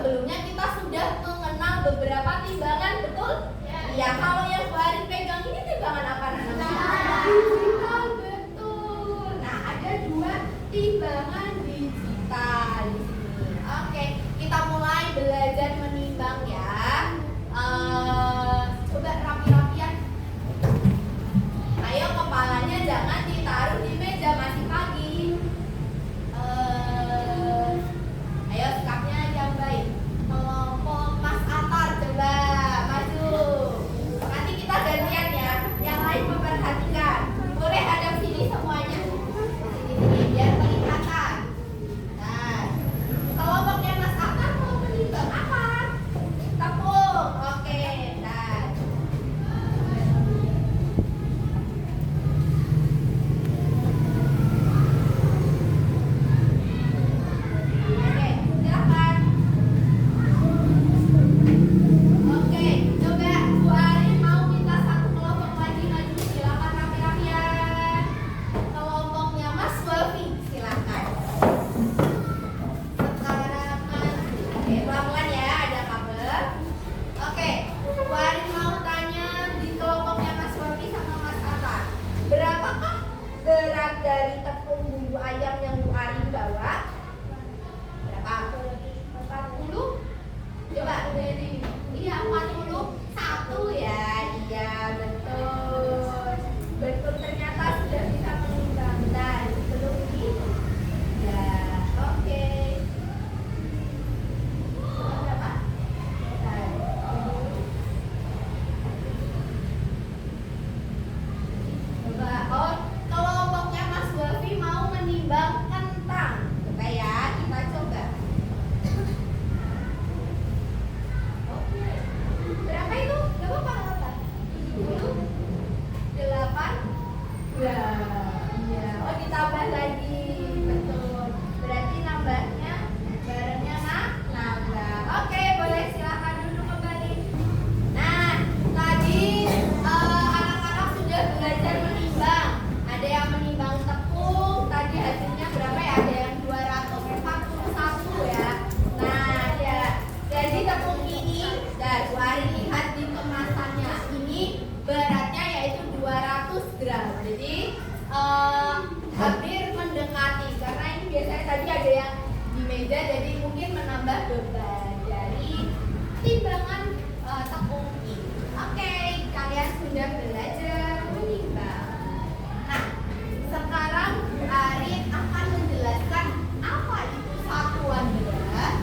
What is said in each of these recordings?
sebelumnya kita sudah mengenal beberapa timbangan, betul? Ya, kalau yang Bu Arin pegang ini timbangan apa namanya? Digital, betul. Nah, ada 2 timbangan digital di sini. Oke, kita mulai belajar menimbang ya. Coba rapi-rapian. Ayo, kepalanya jangan ditaruh di meja, masih pagi. Ayo, sikapnya yang baik. Kelompok Mas Atar, coba maju. Nanti kita gantian ya. Yang lain memperhatikan. Boleh hadap sini semuanya. Sini, biar kelihatan. Nah, kelompoknya Mas Atar mau menimbang apa? Tepung. Oke, nah. Oke, silakan. Oke, coba Bu Arin mau minta satu kelompok lagi maju, silakan rapi-rapian. Kelompoknya Mas Walfi, silakan. Sekarang oke, pelan-pelan ya, ada kabel. Oke, Bu Arin mau tanya di kelompoknya Mas Walfi sama Mas Atar, berapakah berat dari tepung bumbu ayam yang Bu Arin bawa? Berapa? 40? Coba dari iya 41 ya. Iya, betul. Betul, ternyata sudah bisa menimbang. Bentar, belum ini. Ya, oke. Berapa? Bentar. Coba, oh, kelompoknya Mas Walfi mau menimbang kentang. Coba ya, kita coba. Oke. Berapa itu? Gak apa-apa, gak apa-apa. 78. Ya, iya. Oh, ditambah lagi. Betul. Berarti nambahnya barangnya nambah. Oke, boleh silakan duduk kembali. Nah, tadi anak-anak sudah belajar menimbang. Ada yang menimbang tepung. Tadi hasilnya berapa ya? Ada yang 241 ya. Nah, ya. Jadi tepung ini, dan Bu Arin lihat di kemasannya, ini beratnya yaitu 200 gram. Jadi hampir mendekati, karena ini biasanya tadi ada yang di meja, jadi mungkin menambah beban dari timbangan tepung ini. Oke, kalian sudah belajar menimbang. Nah, sekarang Bu Arin akan menjelaskan apa itu satuan berat.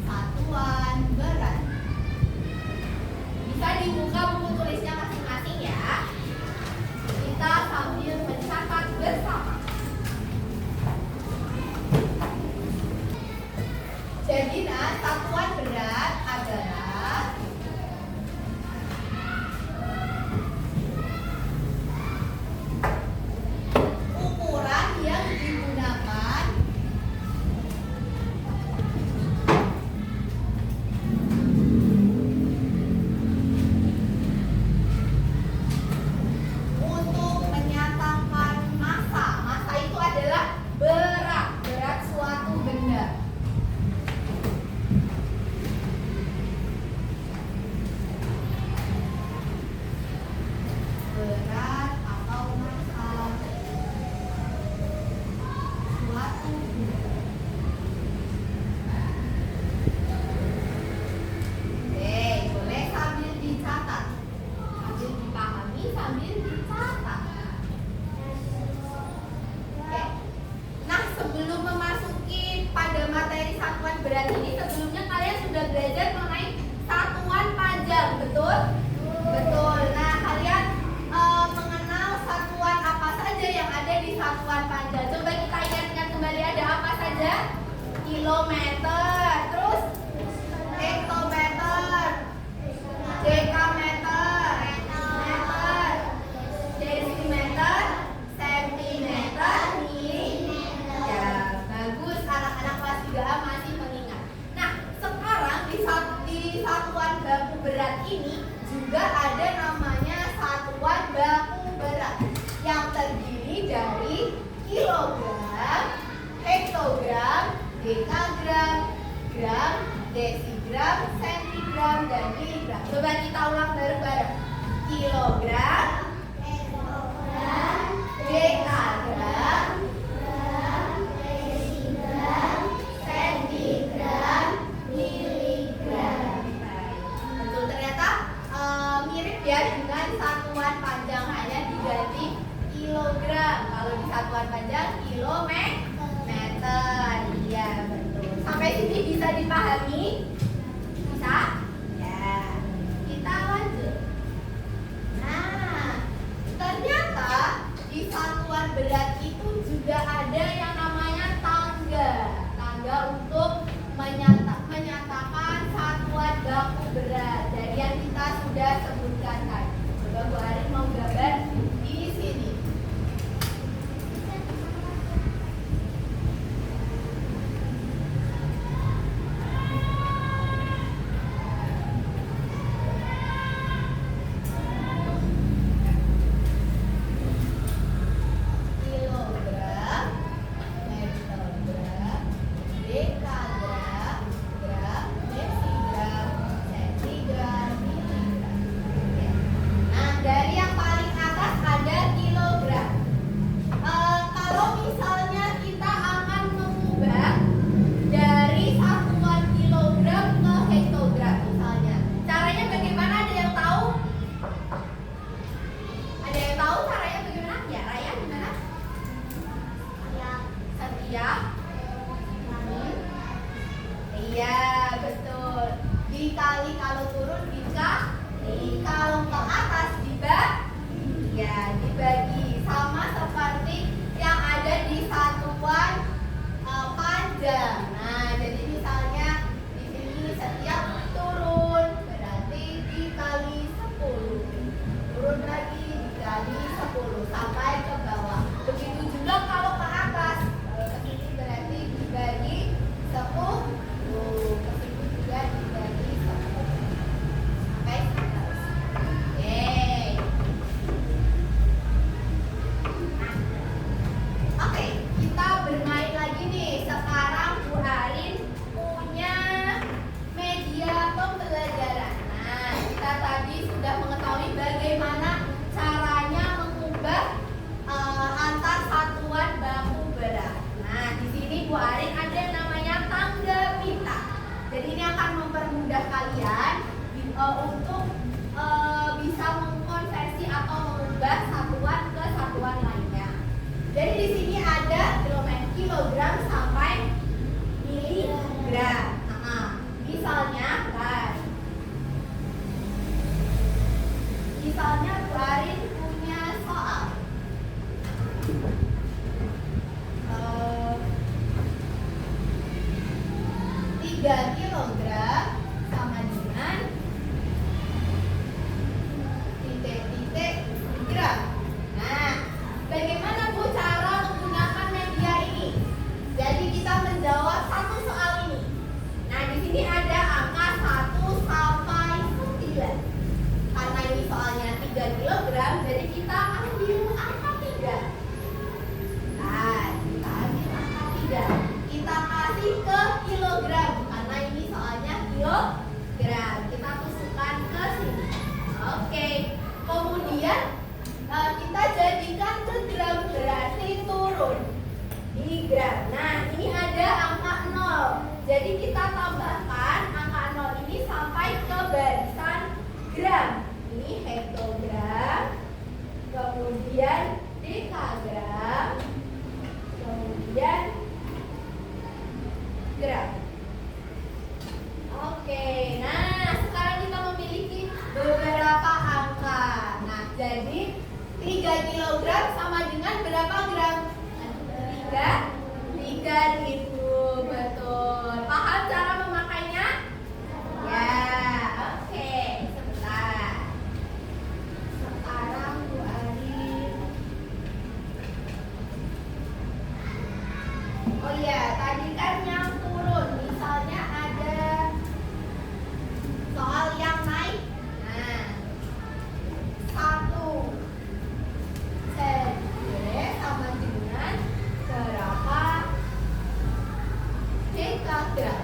Satuan berat. Bisa dibuka buku tulisnya masing-masing ya. Kita sambil mencatat bersama. Jadi, nah, satuan berat adalah ukuran yang digunakan untuk menyatakan massa. Massa itu adalah berat suatu benda. Berat atau massa suatu benda. Oke, boleh sambil dicatat, sambil dipahami, sambil dicatat. Oke. Nah, sebelum memasuki pada materi satuan berat ini, sebelumnya kalian sudah belajar mengenai satuan panjang, betul? Betul. Nah, kalian mengenal satuan apa saja yang ada di satuan panjang. Coba kita ingat-ingat kembali, ada apa saja? Kilometer, terus hektometer, dekameter, meter, desimeter, sentimeter, milimeter. Ya, bagus, anak-anak kelas 3A masih mengingat. kilogram, desigram, sentigram, dan miligram. Coba kita ulang bareng-bareng. Kilogram, dekagram, desigram, sentigram, miligram. Betul, ternyata mirip ya dengan satuan panjang, hanya diganti kilogram. Kalau di satuan panjang kilometer. Iya, betul. Sampai sini bisa dipahami? Bisa? Ya. Kita lanjut. Nah, ternyata di satuan berat itu juga ada yang namanya tangga. Tangga untuk menyatakan satuan baku berat. Dari yang kita sudah sebutkan tadi. Coba Bu Arin mau gambar di sini. Iya, betul. Dikali kalau turun dikali, kalau ke atas dibagi. Ya, dibagi sama seperti yang ada di satuan panjang. Nah, jadi misalnya di sini setiap turun berarti dikali 10. Turun lagi dikali 10 sampai ke bawah. Begitu juga kalau ke atas. Kalau ke sini berarti dibagi 10. Kesini juga dibagi 10 sampai 11. Oke, kita bermain lagi nih. Sekarang Bu Arin punya media pembelajaran. Nah, kita tadi sudah mengetahui bagaimana caranya mengubah antar satuan baku berat. Nah, di sini Bu Arin ada yang namanya tangga pita. Jadi ini akan mempermudah kalian untuk bisa mengkonversi atau mengubah satuan ke satuan lainnya. Jadi di sini ada kilogram sampai miligram. Misalnya kan, misalnya Bu Arin punya soal 3 kilogram sama dengan titik-titik gram. Nah, bagaimana Bu cara menggunakan media ini? Jadi kita menjawab satu soal ini. Nah, di sini ada angka 1 sampai 9. Karena ini soalnya 3 kilogram, jadi kita ambil angka 3. Nah, kita ambil angka 3. Kita kasih ke kilogram karena ini soalnya kilogram. Kita tusukkan ke sini. Oke. Kemudian kita jadikan ke gram, berarti turun di gram. Nah, ini ada angka 0. Jadi kita tambahkan angka 0 ini sampai ke barisan gram. Ini hektogram, kemudian dekagram, kemudian gram. Oke, nah sekarang kita memiliki beberapa angka. Nah, jadi 3 kilogram sama dengan berapa gram? 3.000, betul. Paham cara memakainya? Ya, oke. Sebentar. Sekarang Bu Arin. Oh iya, tadi kan yang turun. Misalnya ada soal yang naik. Nah, 1 cm sama dengan berapa dekagram?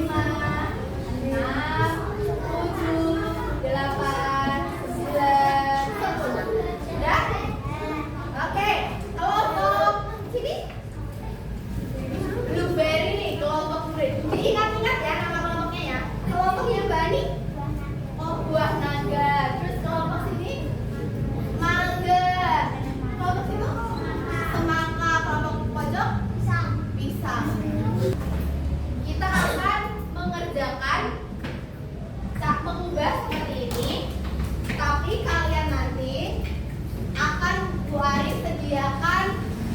5, 6, 7, 8, 9, 10. Sudah? Oke, kelompok sini. Blueberry nih, kelompok blueberry. Diingat-ingat ya nama kelompoknya ya. Kelompoknya Bani, oh buah naga. Terus kelompok sini mangga. Kelompok sini semangka. Kelompok pojok pisang. Kita akan mengerjakan mengubah seperti ini. Tapi kalian nanti akan Bu Aris sediakan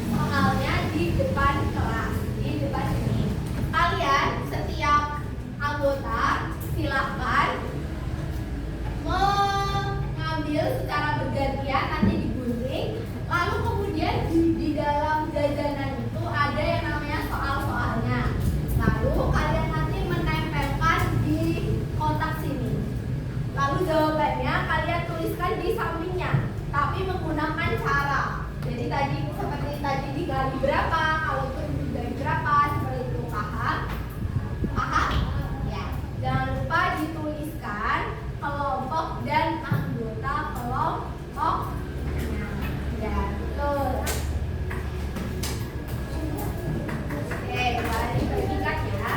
soalnya di depan kelas, di depan sini. Kalian setiap anggota silahkan mengambil secara bergantian, nanti digunting. Lalu kemudian di dalam jajanan itu ada yang namanya soal-soalnya. Lalu kalian nanti menempelkan di kotak sini. Lalu jawabannya kalian tuliskan di sampingnya, tapi menggunakan cara. Jadi tadi seperti tadi dikali berapa, kalau itu dibagi berapa, seperti itu. Paham? Paham? Ya. Jangan lupa dituliskan kelompok dan anggota kelompoknya. Ya, betul. Oke, mari berikat ya.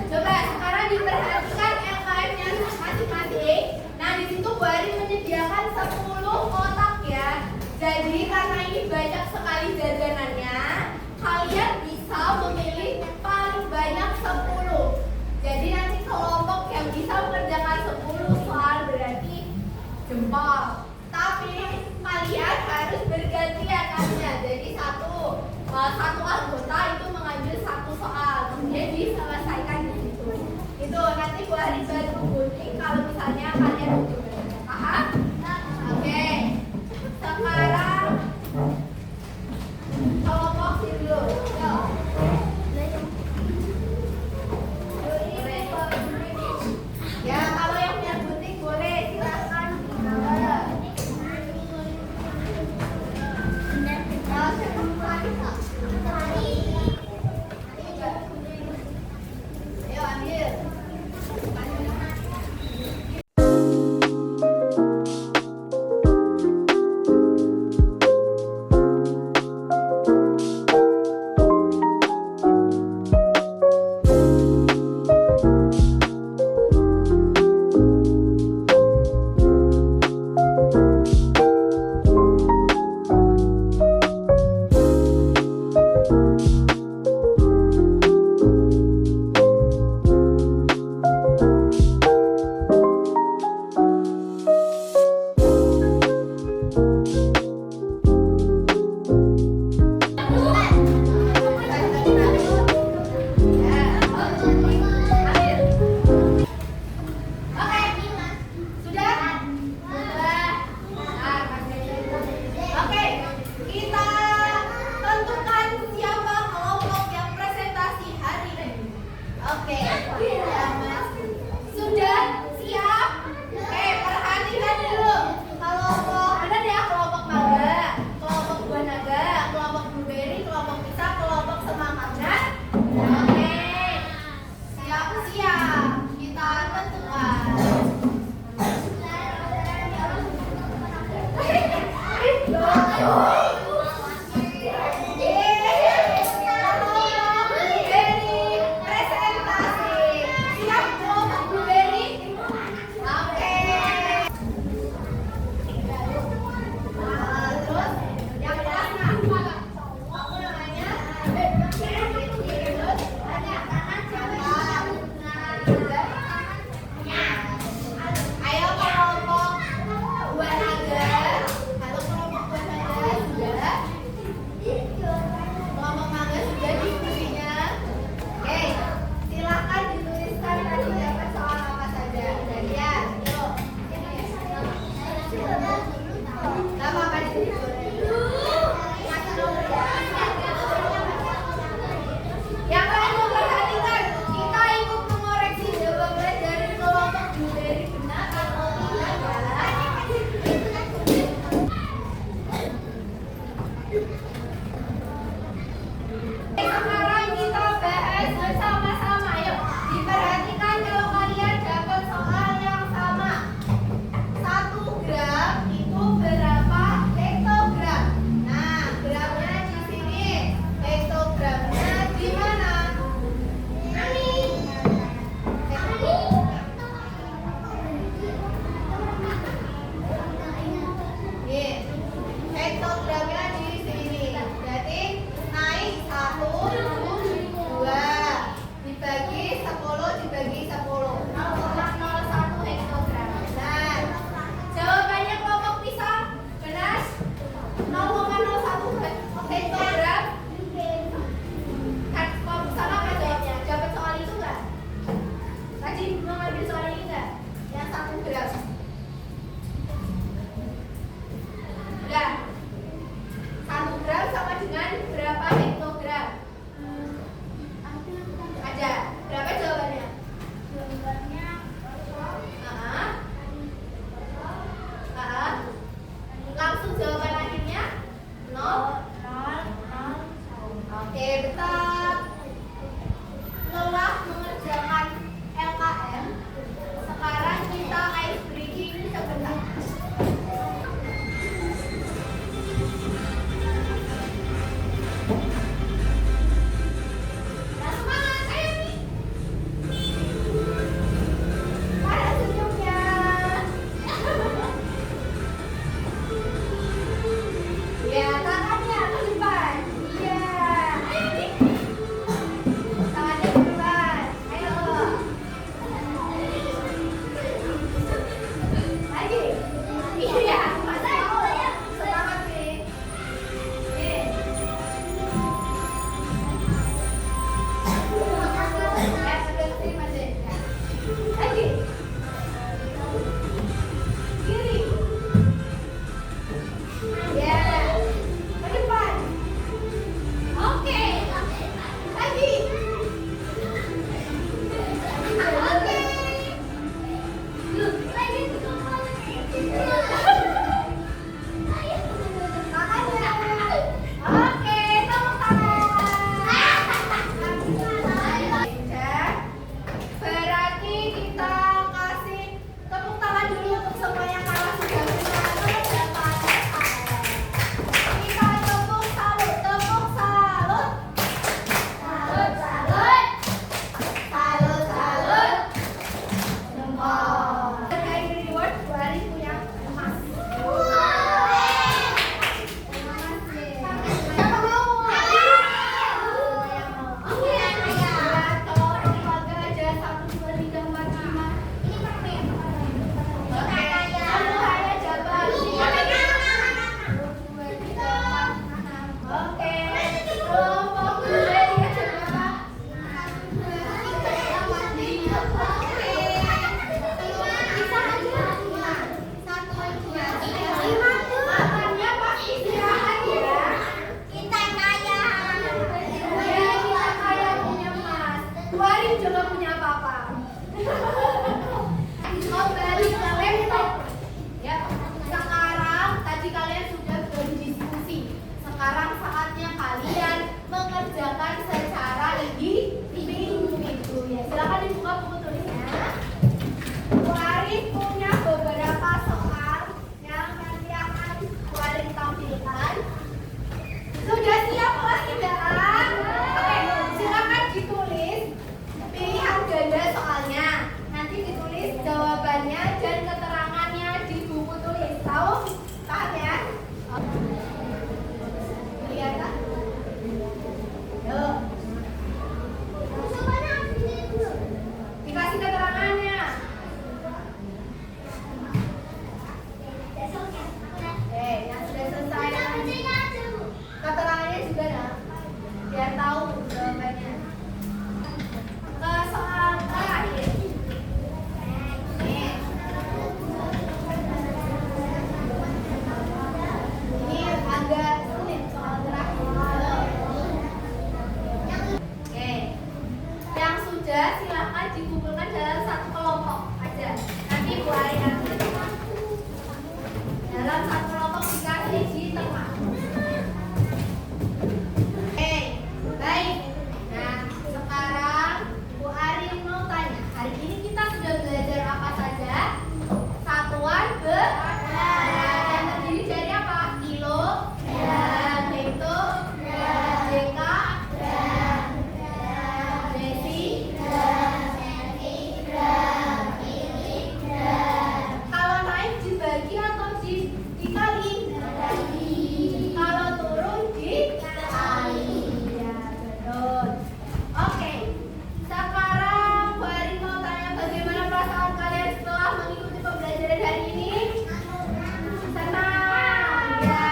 Coba sekarang diperhatikan LKM-nya masing-masing. Nah, di situ Bu Ari menyediakan 10 kotak ya. Jadi karena ini banyak sekali jajanannya, kalian bisa memilih paling banyak 10. Jadi nanti kelompok yang bisa mengerjakan 10 soal berarti jempol. Tapi kalian harus bergantian namanya. Jadi satu buat batu gunting kalau misalnya kalian butuh. Paham? Oke. Sekarang kelompokin dulu. Ya, kalau yang punya gunting boleh silakan. Ayo ambil. Ya, tangannya ke depan. Iya. Ayo nih. sudah, silakan dikumpulkan dalam satu kelompok aja. Nanti Bu Ari akan dalam satu kelompok dikasih di tengah. Oke, baik. Nah, sekarang Bu Ari mau tanya, hari ini kita sudah belajar apa saja? Satuan berat yang terdiri dari apa? Kilo, gram, hekto, gram, deka, gram, desi, gram, miligram. Kalau naik dibagi atau dikali? Kalau turun dikali. Ya, betul. Oke. Sekarang Bu Ari mau tanya, bagaimana perasaan kalian setelah mengikuti pembelajaran hari ini? Senang. Ya.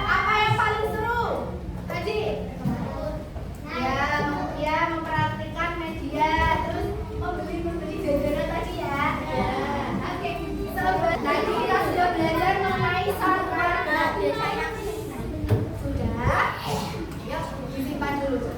Apa yang paling seru? Tadi? Ya, mempraktikkan media, terus membeli jajanan tadi ya. Oke. Tadi kita sudah belajar mengenai satuan. Sudah? Yuk, disimpan dulu.